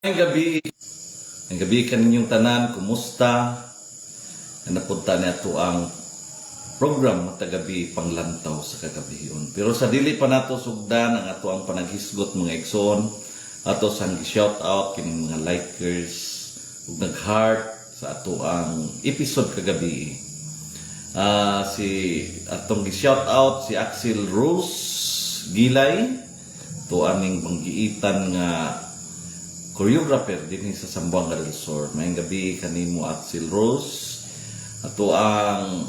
Ang gabi kaninyong tanan, kumusta? Napunta niya ito ang program matagabi panglantaw sa kagabihiyon. Pero sa dili pa nato sugdan ang ato ang panaghisgot mga igsoon, ato sang shout out kining mga likers ug nag-heart sa ato ang episode kagabi. Si atong gi-shout out si Axel Rose Gilay, to aning panggiitan nga choreographer din sa Zamboanga del Sur. Mayang gabi kanimo Axel Rose. Ato ang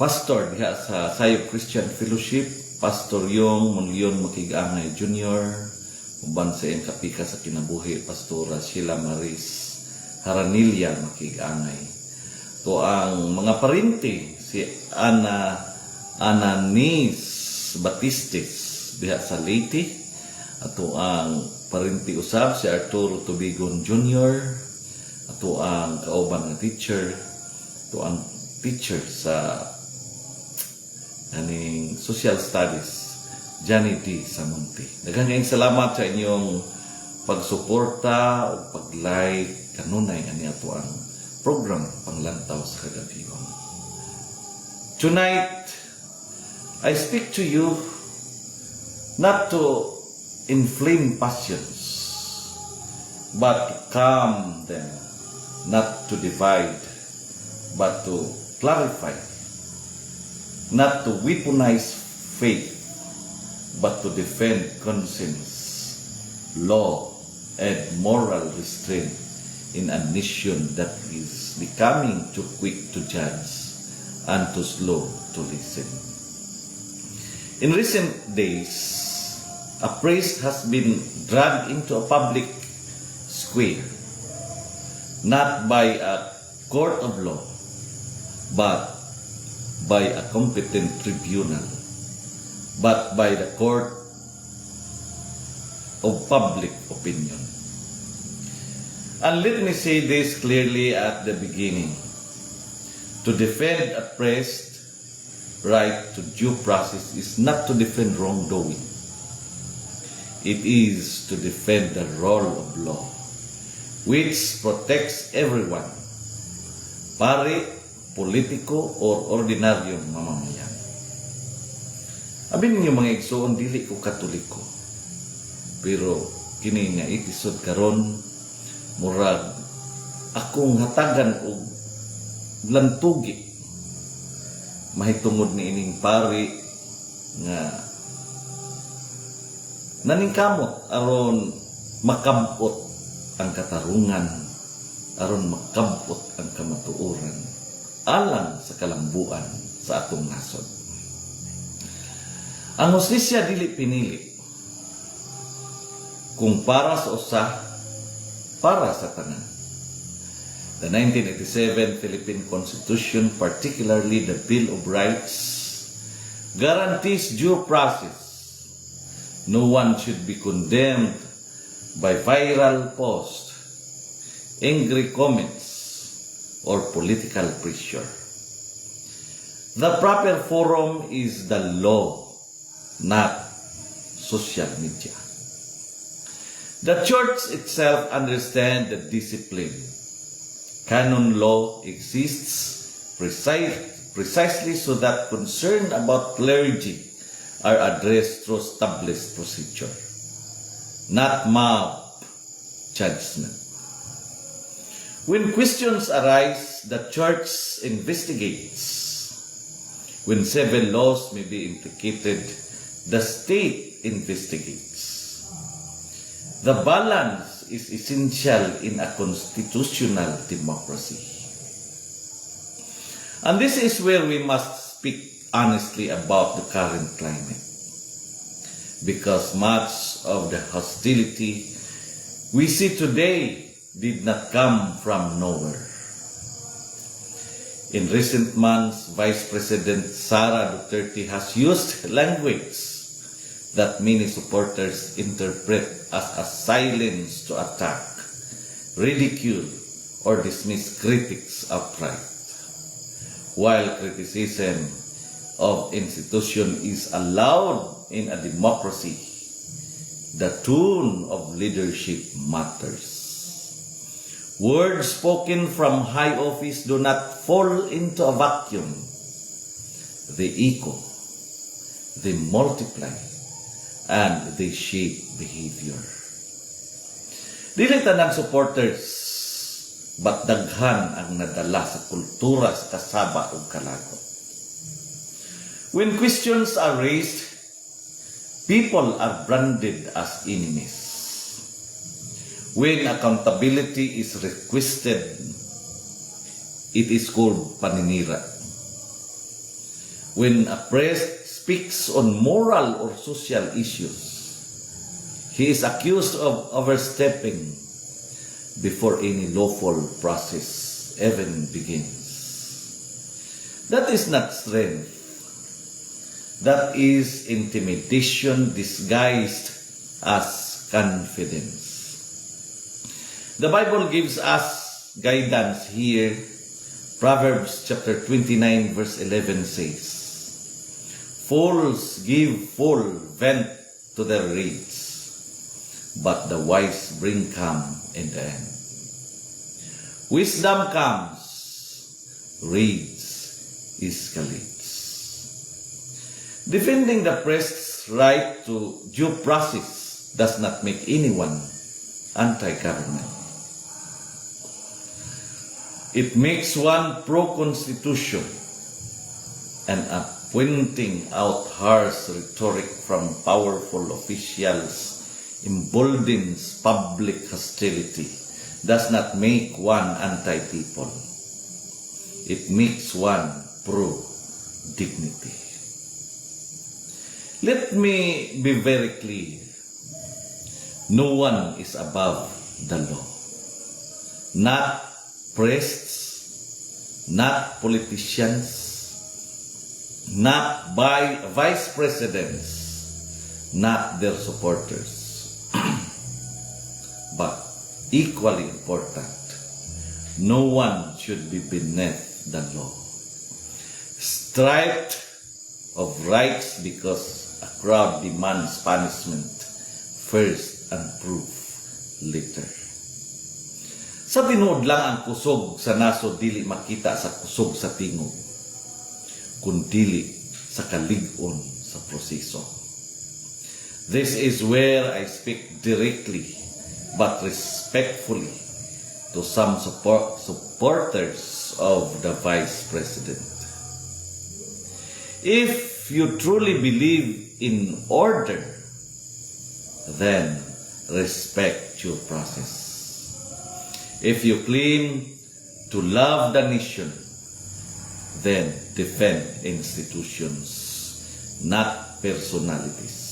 pastor diha sa Sayop Christian Fellowship, Pastor Yong Monleon Makigangay Jr. Uban sa iyang kapika sa kinabuhi, Pastora Sheila Maris Haranilla Makigangay. To ang mga parinti, si Ananis Batistes diha sa Leyte. Ato ang parinti usab si Arturo Tubigon Jr. Ato ang kauban nga teacher. Ato ang teacher sa aning social studies, Johnny D. Samunti. Daghang salamat sa inyong pagsuporta o pag-like kanunay ani ato ang program panglantaw sa kagabion. Tonight, I speak to you not to inflame passions, but to calm them, not to divide, but to clarify, not to weaponize faith, but to defend conscience, law, and moral restraint in a nation that is becoming too quick to judge and too slow to listen. In recent days, a priest has been dragged into a public square, not by a court of law, but by a competent tribunal, but by the court of public opinion. And let me say this clearly at the beginning. To defend a priest's right to due process is not to defend wrongdoing. It is to defend the rule of law, which protects everyone, pare, politiko, or ordinaryong mamamayan. Abin ninyo mga igsoon, dili ko katoliko. Pero kini nga episode karon, murag akong hatagan og lantugi mahitungod ni ining pare nga naningkamot aron makabot ang katarungan, aron makabot ang kamatuoran alang sa kalambuan sa atong nasod. Ang hustisya dili pinili, kung para sa usa, para sa tanan. The 1987 Philippine Constitution, particularly the Bill of Rights, guarantees due process. No one should be condemned by viral posts, angry comments, or political pressure. The proper forum is the law, not social media. The church itself understands the discipline. Canon law exists precisely so that concern about clergy are addressed through established procedure, not mob judgment. When questions arise, the church investigates. When civil laws may be implicated, the state investigates. The balance is essential in a constitutional democracy. And this is where we must speak honestly about the current climate, because much of the hostility we see today did not come from nowhere. In recent months, Vice President Sara Duterte has used language that many supporters interpret as a silence to attack, ridicule, or dismiss critics outright. While criticism of institution is allowed in a democracy, The tone of leadership matters. Words spoken from high office do not fall into a vacuum. They echo, they multiply, and they shape behavior. Dili tanang supporters, but daghan ang nadala sa kultura sa kasaba ug kalagot. When questions are raised, people are branded as enemies. When accountability is requested, it is called paninira. When a priest speaks on moral or social issues, he is accused of overstepping before any lawful process even begins. That is not strength. That is intimidation disguised as confidence. The Bible gives us guidance here. Proverbs chapter 29 verse 11 says, "Fools give full vent to their rage, but the wise bring calm in the end." Wisdom comes, rage escalates. Defending the priest's right to due process does not make anyone anti-government. It makes one pro-constitution, and pointing out harsh rhetoric from powerful officials emboldens public hostility does not make one anti-people. It makes one pro-dignity. Let me be very clear. No one is above the law. Not priests, not politicians, not vice presidents, not their supporters. But equally important, no one should be beneath the law, stripped of rights because a crowd demands punishment first and proof later. Sa tinuod lang ang kusog sa nasod dili makita sa kusog sa tingog, kundi sa kalig-on sa proseso. This is where I speak directly but respectfully to some supporters of the Vice President. If you truly believe in order, then respect your process. If you claim to love the nation, then defend institutions, not personalities.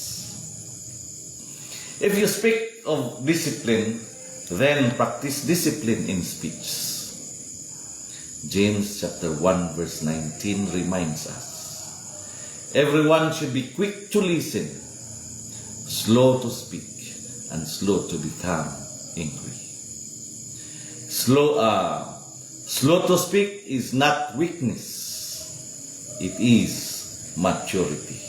If you speak of discipline, then practice discipline in speech. James chapter 1 verse 19 reminds us, everyone should be quick to listen, slow to speak, and slow to become angry. Slow to speak is not weakness, it is maturity.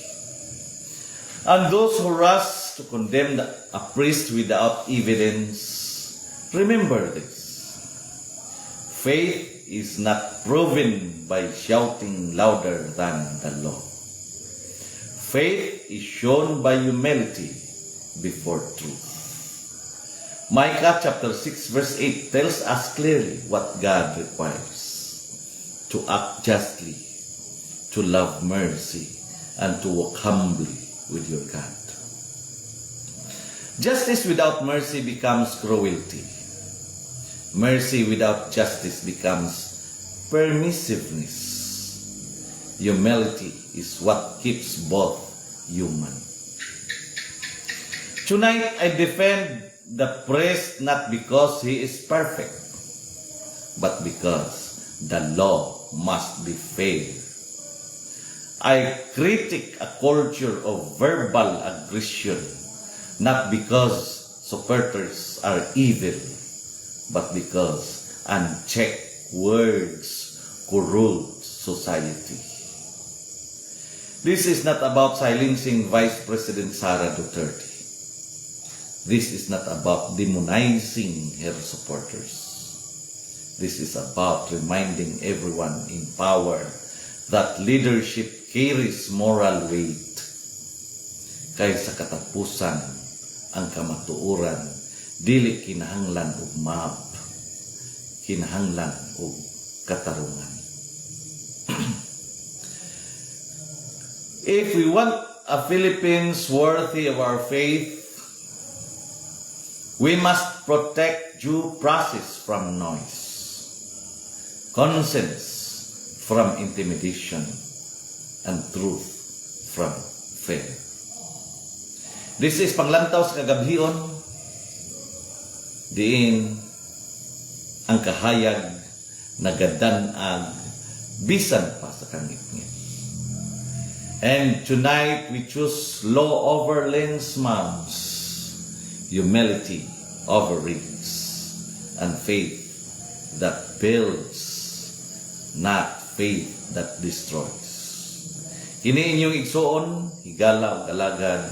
And those who rush to condemn a priest without evidence, remember this. Faith is not proven by shouting louder than the law. Faith is shown by humility before truth. Micah chapter 6 verse 8 tells us clearly what God requires: to act justly, to love mercy, and to walk humbly with your God. Justice without mercy becomes cruelty. Mercy without justice becomes permissiveness. Humility is what keeps both human. Tonight, I defend the priest not because he is perfect, but because the law must be fair. I critique a culture of verbal aggression, not because supporters are evil, but because unchecked words corrupt society. This is not about silencing Vice President Sara Duterte. This is not about demonizing her supporters. This is about reminding everyone in power that leadership carries moral weight. Kaya sa katapusan, ang kamatuoran, dili kinahanglan og map, kinahanglan og katarungan. If we want a Philippines worthy of our faith, we must protect due process from noise, conscience from intimidation, and truth from fear. This is panglantaw sa kagabhion, diin ang kahayag nagadanag bisan pa sa kangit-ngit. And tonight we choose law over lens mounts, humility over rings, and faith that builds, not faith that destroys. Kini inyong igsuon, higala ug alagad,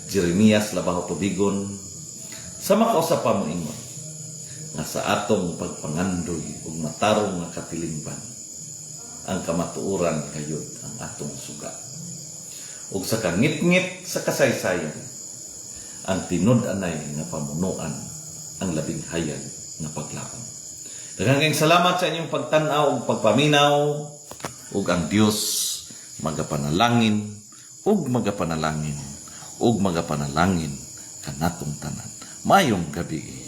Jeremias Labaho Tubigon, sa makausap pa mo ingon, nga sa atong pagpangandoy ug matarong nga katilingban, ang kamatuoran kayod ang atong suga. Ug sa kangit-ngit sa kasaysayan, ang tinud-anay nga pamunuan ang labing hayag nga paglaom. Daghang salamat sa inyong pagtan-aw ug pagpaminaw, ug ang Dios magapanalangin ug magapanalangin ug magapanalangin kanatong tanan. Mayong gabi.